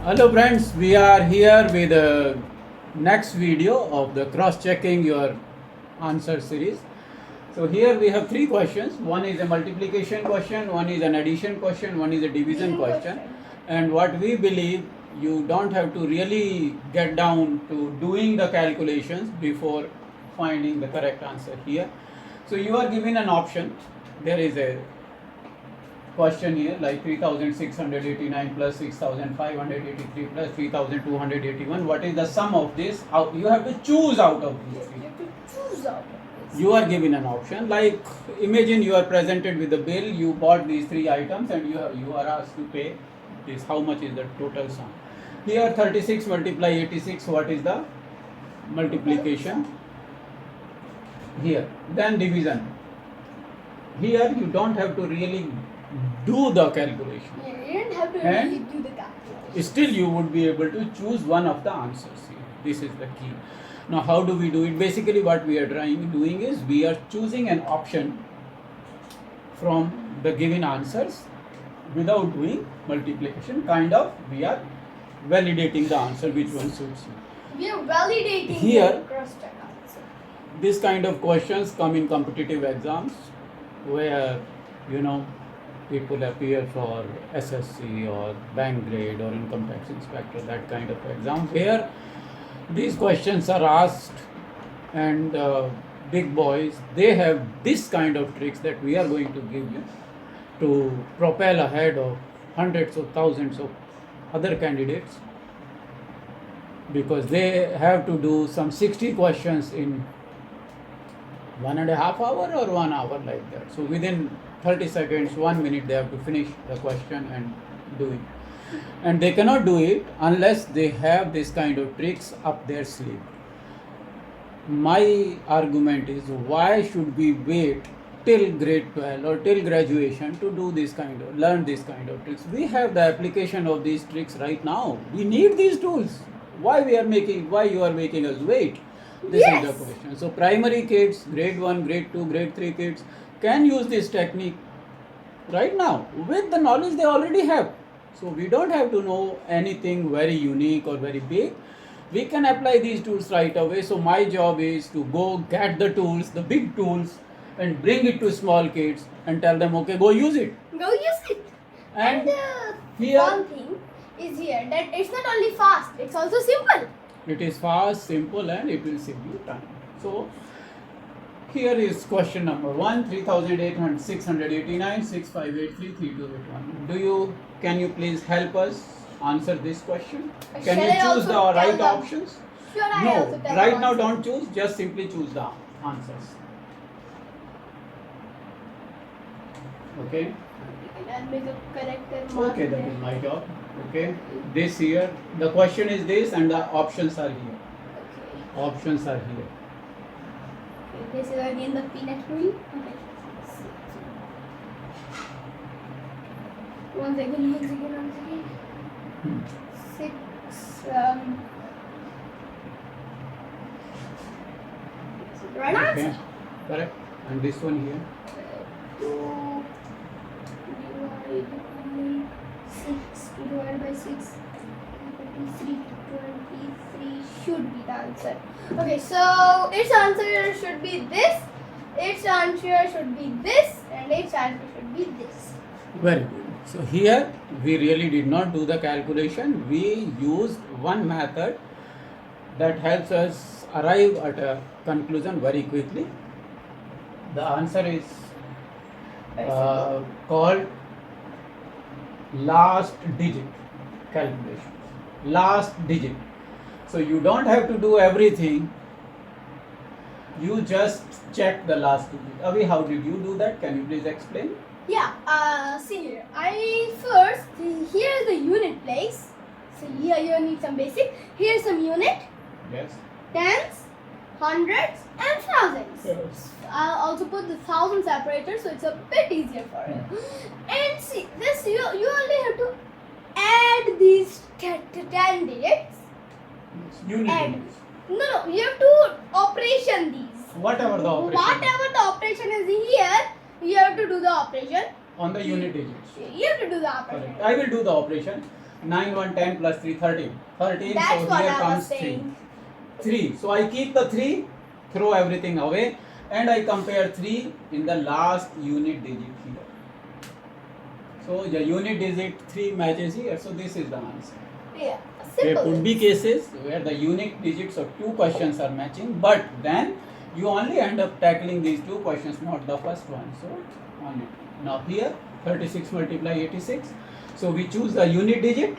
Hello friends, we are here with the next video of the cross-checking your answer series. So here we have three questions. One is a multiplication question, one is an addition question, one is a division question. And what we believe, you don't have to really get down to doing the calculations before finding the correct answer here. So you are given an option. There is a question here like 3689 plus 6583 plus 3281. What is the sum of this? How you have to choose out of these three. You have to choose out of this. You are given an option like imagine you are presented with the bill, you bought these three items and you are asked to pay this. How much is the total sum? Here 36 multiply 86, what is the multiplication? Here then division. Here you don't have to really do the calculation. Yeah, you don't have to And really do the calculation. Still you would be able to choose one of the answers here. This is the key. Now how do we do it? Basically what we are doing is we are choosing an option from the given answers without doing multiplication. Kind of we are validating the answer which one suits you. We are validating Here- the cross-check answer. This kind of questions come in competitive exams where people appear for SSC or bank grade or income tax inspector, that kind of exam where these questions are asked, and big boys, they have this kind of tricks that we are going to give you to propel ahead of hundreds of thousands of other candidates, because they have to do some 60 questions in 1.5 hours or 1 hour like that. So within 30 seconds, 1 minute, they have to finish the question and do it. And they cannot do it unless they have this kind of tricks up their sleeve. My argument is, why should we wait till grade 12 or till graduation to do learn this kind of tricks? We have the application of these tricks right now. We need these tools. Why you are making us wait? This Yes. is the question. So primary kids, grade 1, grade 2, grade 3 kids can use this technique right now with the knowledge they already have. So we don't have to know anything very unique or very big. We can apply these tools right away. So my job is to go get the tools, the big tools, and bring it to small kids and tell them, okay, go use it. Go use it. And the here- one thing is here that it's not only fast, it's also simple. It is fast, simple, and it will save you time. So here is question number 1, 3889, 6583, 3281. Can you please help us answer this question? Can Shall you I choose also the tell right them? options? Sure, I No, also tell right now answer. don't choose, just simply choose the answers. Okay? I'll make a corrected Okay, that is my job. Okay? This here, the question is this and the options are here. Okay. Options are here. This is again the peanut rule. Okay. Once again. Hmm. 6. Right Okay, answer. correct. And this one here. 2 divided by 6 divided by 6. 23 should be the answer. Okay, so its answer should be this, its answer should be this, and its answer should be this. Very good. So here we really did not do the calculation. We used one method that helps us arrive at a conclusion very quickly. The answer is called last digit calculation. Last digit. So you don't have to do everything. You just check the last digit. Avi, how did you do that? Can you please explain? Yeah, see here. Here is the unit place. So here you need some basic. Here's some unit, Yes. tens, hundreds, and thousands. Yes. I'll also put the thousand separator so it's a bit easier for you. And see, this you only have to add these 10 digits. Unit And digits. no, you have to operation these. Whatever the operation. Whatever the operation is here, you have to do the operation. On the unit digits. You have to do the operation. Correct. I will do the operation. 9, 1, 10 plus 3, 13. 13, That's so what here I was comes 3. saying. 3. So I keep the 3, throw everything away, and I compare 3 in the last unit digit here. So the unit digit 3 matches here, so this is the answer. Yeah, There simple. could be cases where the unit digits of two questions are matching, but then you only end up tackling these two questions, not the first one. So only now here 36 multiply 86. So we choose the unit digit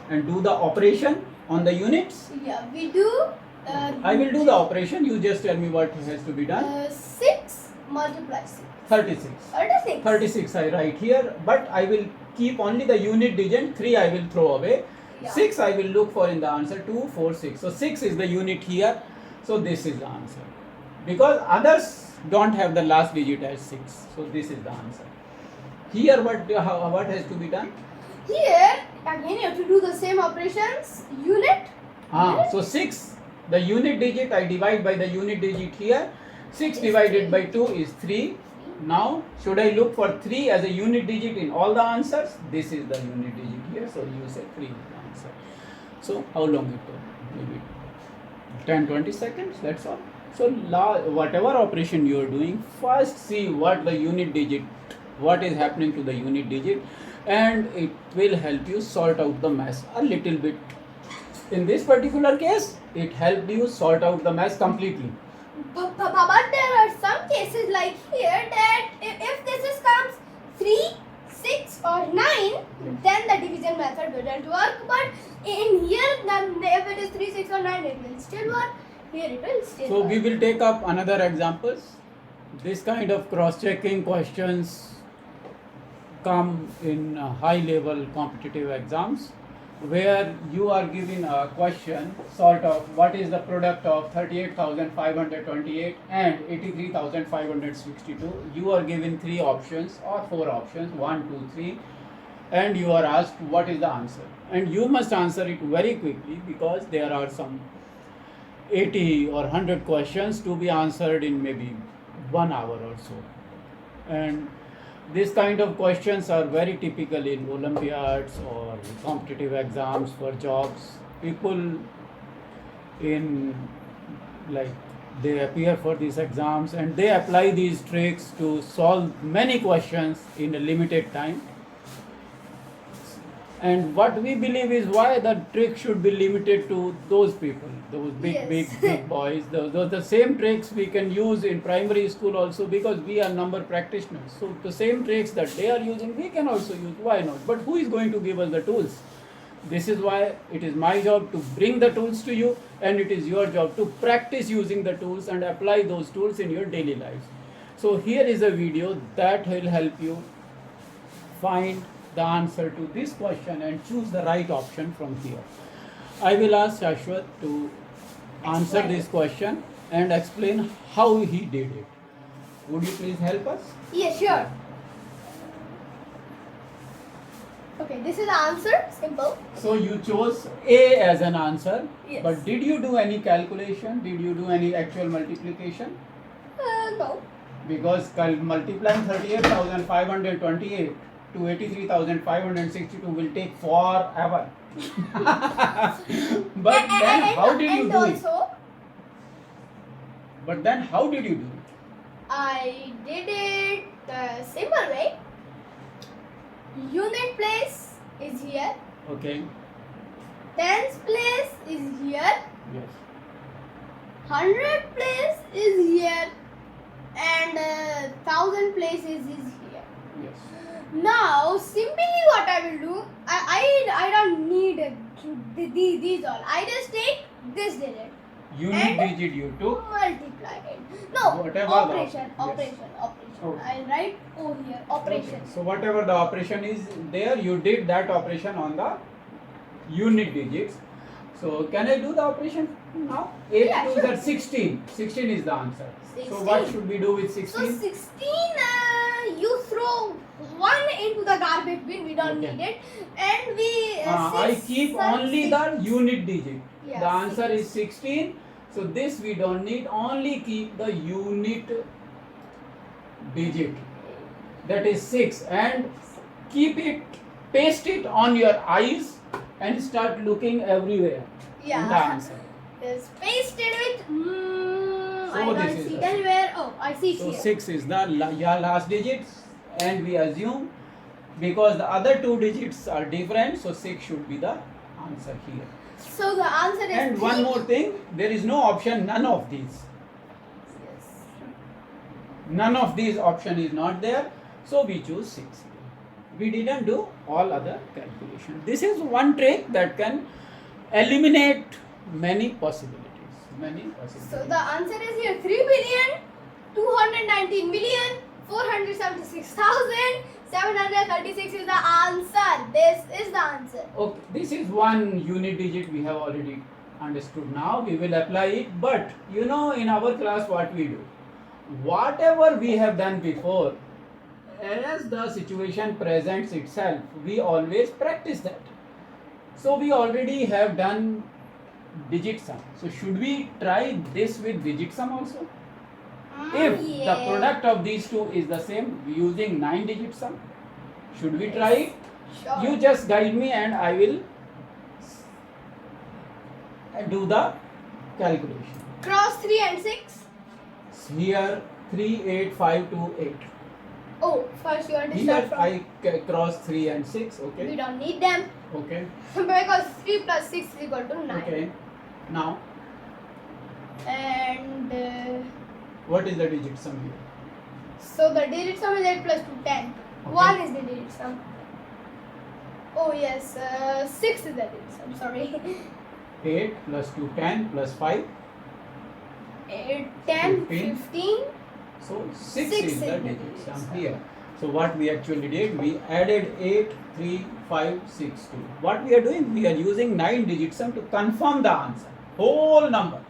and do the operation on the units. Yeah, we do. I will do the operation. You just tell me what has to be done. 6 multiply 6. 36. 36. 36 I write here, but I will keep only the unit digit. 3 I will throw away. Yeah. 6 I will look for in the answer. 2, 4, 6. So 6 is the unit here. So this is the answer. Because others don't have the last digit as 6. So this is the answer. Here what has to be done? Here, again you have to do the same operations. Unit. So 6, the unit digit I divide by the unit digit here. 6 divided by 2 is 3. Now, should I look for 3 as a unit digit in all the answers? This is the unit digit here. So you say 3 is the answer. So how long it took? Maybe 10-20 seconds. That's all. So whatever operation you are doing, first see what the unit digit, what is happening to the unit digit, and it will help you sort out the mess a little bit. In this particular case, it helped you sort out the mess completely. But there are some cases like here that if this is comes 3, 6 or 9, then the division method wouldn't work. But in here, then if it is 3, 6 or 9, it will still work. Here it will still So work. we will take up another examples. This kind of cross-checking questions come in high-level competitive exams, where you are given a question sort of what is the product of 38,528 and 83,562. You are given 3 options or 4 options, 1, 2, 3, and you are asked what is the answer, and you must answer it very quickly because there are some 80 or 100 questions to be answered in maybe 1 hour or so. And this kind of questions are very typical in Olympiads or competitive exams for jobs. People in they appear for these exams and they apply these tricks to solve many questions in a limited time. And what we believe is why the trick should be limited to those people, those big boys. Those the same tricks we can use in primary school also, because we are number practitioners. So the same tricks that they are using, we can also use. Why not? But who is going to give us the tools? This is why it is my job to bring the tools to you, and it is your job to practice using the tools and apply those tools in your daily lives. So here is a video that will help you find the answer to this question and choose the right option from here. I will ask Shashwat to answer this question and explain how he did it. Would you please help us? Yes, sure. Okay, this is the answer. Simple. So you chose A as an answer, Yes. but did you do any calculation? Did you do any actual multiplication? No. Because multiplying 38,528 to 83,562 will take forever. But then how did you do it? But then how did you do it? I did it the simple way. Unit place is here. Okay. Tens place is here. Yes. 100 place is here. And 1000 places is here. Yes. Now, simply what I will do, I don't need these all. I just take this digit. Unit digit you took. Multiply it. No, Whatever operation. Okay. I'll write O here, operation. Okay. So whatever the operation is there, you did that operation on the unit digits. So can I do the operation now? 8 Yeah, to sure. 16. 16 is the answer. 16. So what should we do with So 16? 16, you throw 1 into the garbage bin, we don't Okay. need it. And we... I keep only the unit digit. Yeah, The answer 6. is 16. So this we don't need. Only keep the unit digit. That is 6. And keep it, paste it on your eyes and start looking everywhere in the Yeah. answer. It's pasted with. So I this don't is see the it anywhere. Oh, I see it So here. 6 is the your last digits, and we assume because the other two digits are different, so 6 should be the answer here. So the answer is And 3. one more thing, there is no option, none of these. Yes. None of these option is not there, so we choose 6. We didn't do all other calculation. This is one trick that can eliminate many possibilities. Many possibilities. So the answer is here 3,219,476,736 is the answer. This is the answer. Okay, this is one unit digit we have already understood now. We will apply it, but you know, in our class, what we do? Whatever we have done before, as the situation presents itself, we always practice that. So, we already have done digit sum. So, should we try this with digit sum also? If the product of these two is the same using 9 digit sum, should we try it? Sure. You just guide me and I will do the calculation. Cross 3 and 6. Here 3, 8, 5, 2, 8. Oh, first you want to Here start from. I cross 3 and 6. We Okay. don't need them Okay. because 3 plus 6 is equal to 9. Okay. Now, And what is the digit sum here? so the digit sum is 8 plus 2, 10. Okay. 1 is the digit sum. Oh yes, 6 is the digit sum, sorry. 8 plus 2, 10 plus 5. 8, 10, 15. 15. So 6 Six is the is the digit digit sum sum. here. So what we actually did, we added 8, 3, 5, 6, 2. What we are doing, we are using 9 digit sum to confirm the answer. Whole number.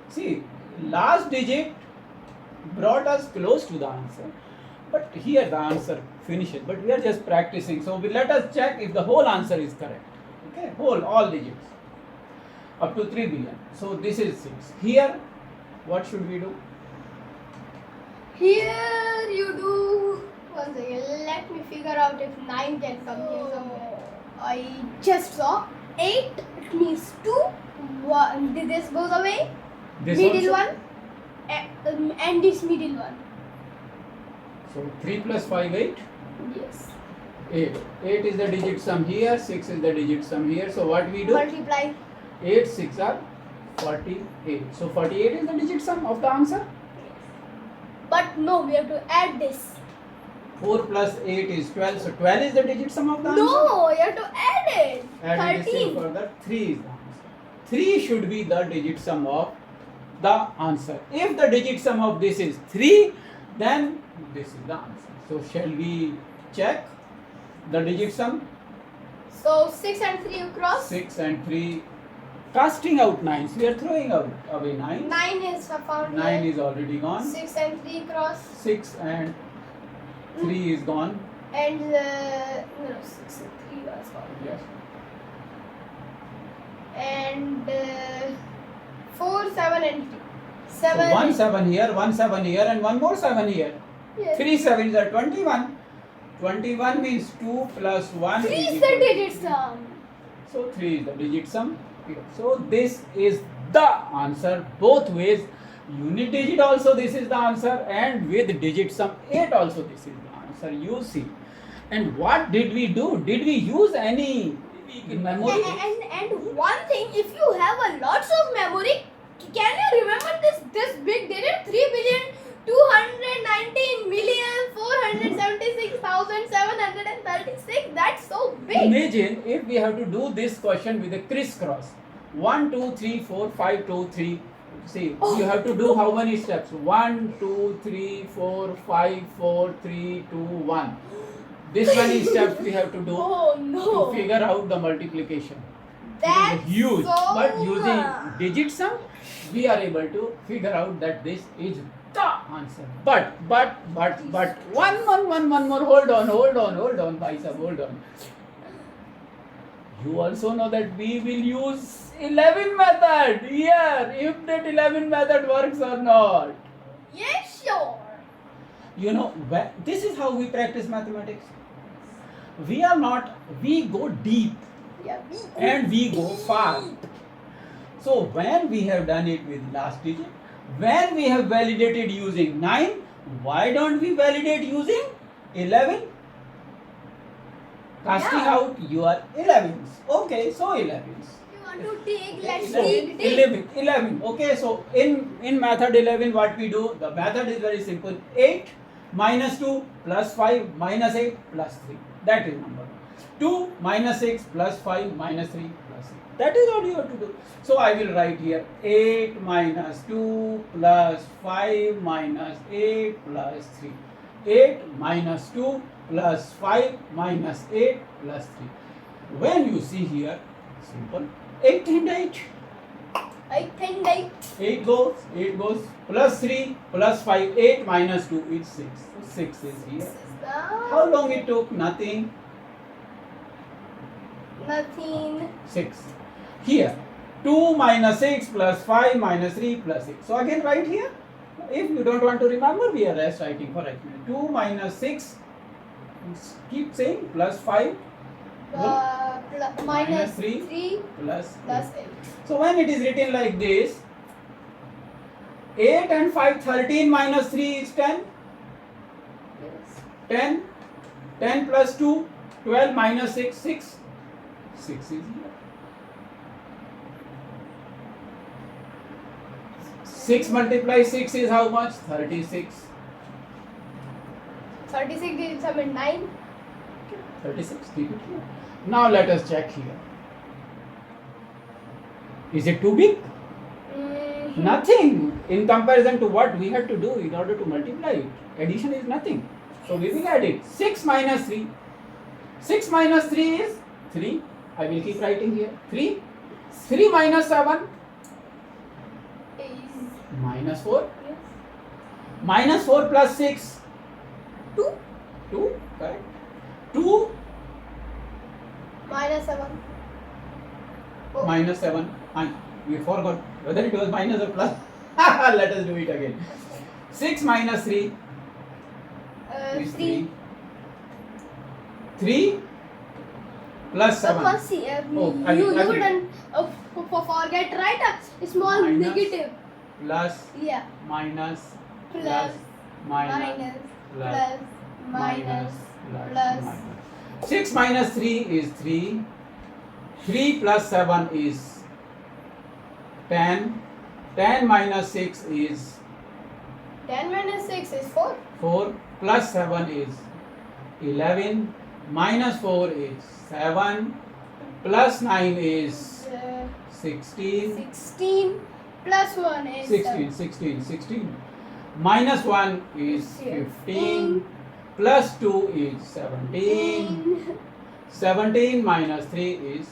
See, last digit brought us close to the answer. But here the answer finishes. But we are just practicing. So let us check if the whole answer is correct. Okay, whole, all digits. Up to 3 billion. So this is 6. Here, what should we do? Here you do. One second, let me figure out if 9 can come here somewhere. I just saw 8, it means 2. 1. This goes away. This Middle also? one. And this middle one. So 3 plus 5, 8. Yes. 8. 8 is the digit sum here, 6 is the digit sum here. So what we do? Multiply. 8, 6 are 48. So 48 is the digit sum of the answer. But no, we have to add this. 4 plus 8 is 12. So 12 is the digit sum of the answer. No, you have to add it. Add this thing 13. further. 3 is the answer. 3 should be the digit sum of the answer. If the digit sum of this is 3, then this is the answer. So shall we check the digit sum? So 6 and 3 you cross. 6 and 3. Casting out 9s. We are throwing out away 9. 9 is found 9 here. is already gone. 6 and 3 cross. 6 and 3 is gone. And no, 6 and 3 was found. Yes. And 4, 7 and 3. So 7. 1 7 here, 1 7 here, and 1 more 7 here. Yes. 3 7s are 21. 21 means 2 plus 1 3 is is equal the to digit 3. sum. So 3 is the digit sum. So this is the answer both ways. Unit digit also this is the answer, and with digit sum 8 also this is the answer. You see. And what did we do? Did we use any memory? And one thing, if you have a lots of memory, can you remember this big digit? 3,219,476,736. That's so big. Imagine if we have to do this question with a crisscross. 1 2 3 4 5 2 3. See, you have to do how many steps? 1 2 3 4 5 4 3 2 1. This many steps we have to do Oh to no. figure out the multiplication. That's It is huge. so But using much. digit sum, we are able to figure out that this is the answer. But one more. Hold on, bhai sahab, hold on. You also know that we will use 11 method here. If that 11 method works or not. Yes, sure. You know, this is how we practice mathematics. We go deep Yeah. and we go far. So when we have done it with last digit, when we have validated using 9, why don't we validate using 11? Casting Yeah. out your 11s. Okay, so 11s. You want to take, let's So take 11. Okay, so in method 11, what we do? The method is very simple. 8 minus 2 plus 5 minus 8 plus 3. That is number 2 minus 6 plus 5 minus 3 plus 8. That is all you have to do. So I will write here 8 minus 2 plus 5 minus 8 plus 3. 8 minus 2 plus 5 minus 8 plus 3. When you see here, simple, 8 and 8. I think like 8 goes, plus 3 plus 5, 8 minus 2 is 6. So 6 is here. this is the How long it took? Nothing. nothing. 6. Here, 2 minus 6 plus 5 minus 3 plus 6. So again write here. If you don't want to remember, we are just writing for example. 2 minus 6, keep saying, plus 5 Minus 3 3 plus plus 8. 8. So when it is written like this, 8 and 5, 13 minus 3 is 10. Yes. 10. 10 plus 2, 12 minus 6, 6. 6 is here. 6 multiply 6 is how much? 36. 36 digits are 9. 36, keep it here. Now let us check here. Is it too big? Nothing. In comparison to what we had to do in order to multiply it. Addition is nothing. So we will add it. 6 minus 3. 6 minus 3 is 3. I will keep writing here. 3. 3 minus 7. Is Minus 4. yes. Minus 4 plus 6. 2 2. Correct. 2 minus 7. Oh. minus 7. We forgot whether it was minus or plus. Let us do it again. 6 minus 3 is 3. 3 plus 7. Oh, you agree. didn't forget right a small Minus. negative. Plus, Yeah. minus, Plus, minus, minus, plus, plus, minus, plus. minus. 6 minus 3 is 3. 3 plus 7 is 10. 10 minus 6 is 10 minus 6 is 4. 4. Plus 7 is 11. Minus 4 is 7. Plus 9 is Uh, 16. 16 plus 1 is 16. Minus 1 is 15. Plus 2 is 17. 17 minus 3 is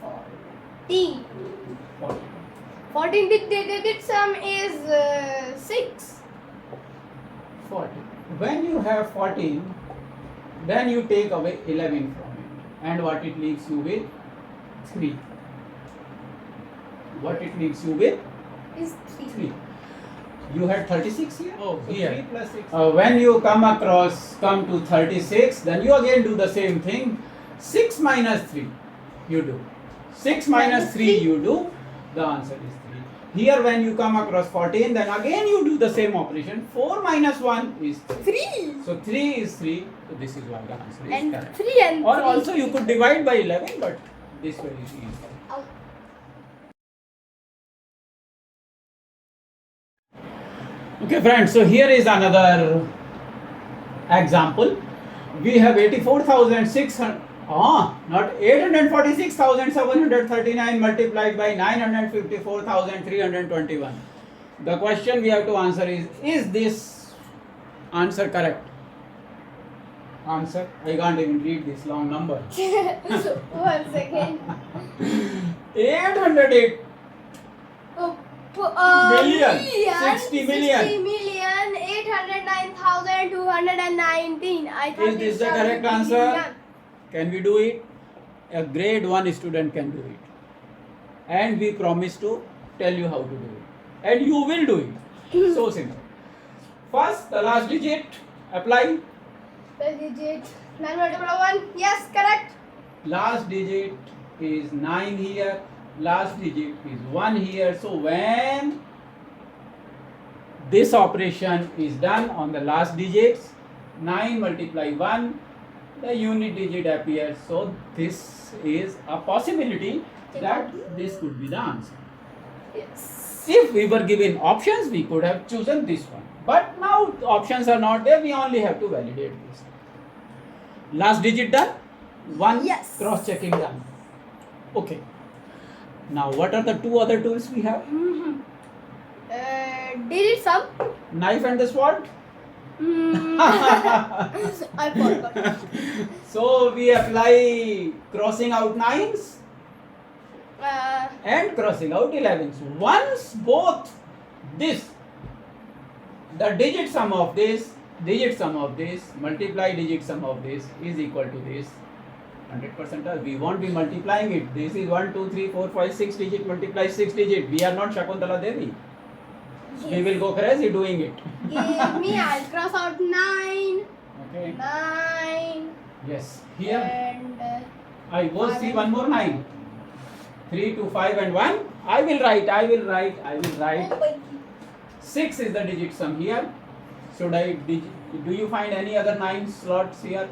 14. 40. 14 digit sum is 6. 40. When you have 14, then you take away 11 from it. And what it leaves you with? 3. What it leaves you with? Is 3. 3. You had 36 here? Oh, So here. 3 plus 6. When you come to 36, then you again do the same thing. 6 minus 3 you do. 6 minus 3 you do. The answer is 3. Here when you come across 14, then again you do the same operation. 4 minus 1 is 3. 3. So 3 is 3. So this is why the answer is And correct. 3 and Or 3. also you could divide by 11, but this way is easy. Oh. Okay friends, so here is another example. We have 84,600, not 846,739 multiplied by 954,321. The question we have to answer is this answer correct? Answer, I can't even read this long number. 1 second. 808 Oh, Million. 60 million. 60 million 809,219. I thought Is this it the started correct with answer? million. Can we do it? A grade 1 student can do it. And we promise to tell you how to do it. And you will do it. So simple. First, the last digit, apply. The digit 9 multiple of 1. Yes, correct. last digit is 9 here, last digit is 1 here. So when this operation is done on the last digits, 9 multiply 1, the unit digit appears. So this is a possibility that this could be the answer. Yes. If we were given options, we could have chosen this one. But now options are not there, we only have to validate this. Last digit done? One Yes. cross checking done. Okay. Now what are the two other tools we have? Digit sum. Knife and the sword? I forgot. So we apply crossing out 9s and crossing out 11s. Once both this, the digit sum of this, multiply digit sum of this is equal to this 100%. We won't be multiplying it. This is 1, 2, 3, 4, 5, 6 digit multiply 6 digit. We are not Shakuntala Devi. We will go crazy doing it. Give me, I'll cross out 9. Okay. 9. Yes. Here And I go five see and one more 9. 3, 2, 5 and 1. I will write. oh my 6 is the digit sum here. Should I do you find any other 9 slots here?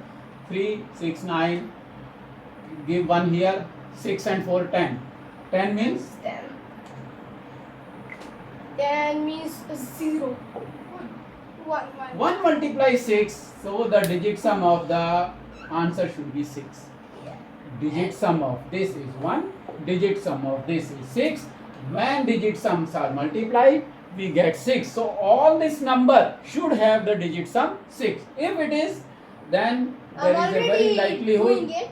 3, 6, 9. Give 1 here. 6 and 4, 10. 10 means 10. 10 means 0. 1. 1 multiply 6. So the digit sum of the answer should be 6. Yeah. Digit sum of this is 1. Digit sum of this is 6. When digit sums are multiplied, we get 6. So all this number should have the digit sum 6. If it is, then there I'm is a very already likelihood. doing it.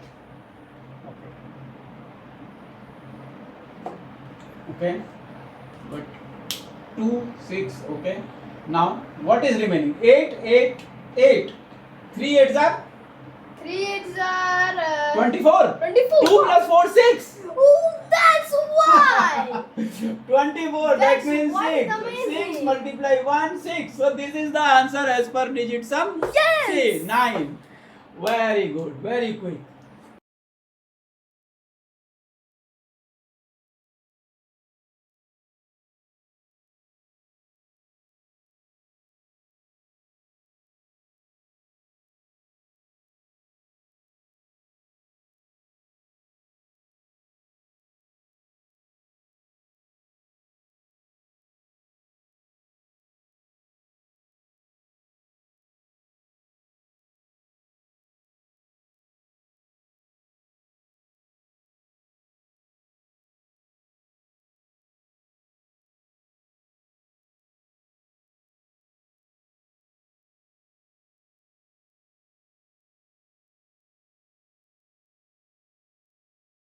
Okay. But 2, 6. Okay. Now what is remaining? 8, 8, 8. 3 8s are 3 8s are 24. 24. 2 plus 4 6. Oh, that's why. 24, that That's means what 6. is amazing. 6 multiply 1, 6. So this is the answer as per digit sum. Yes. See, 9. Very good, very quick.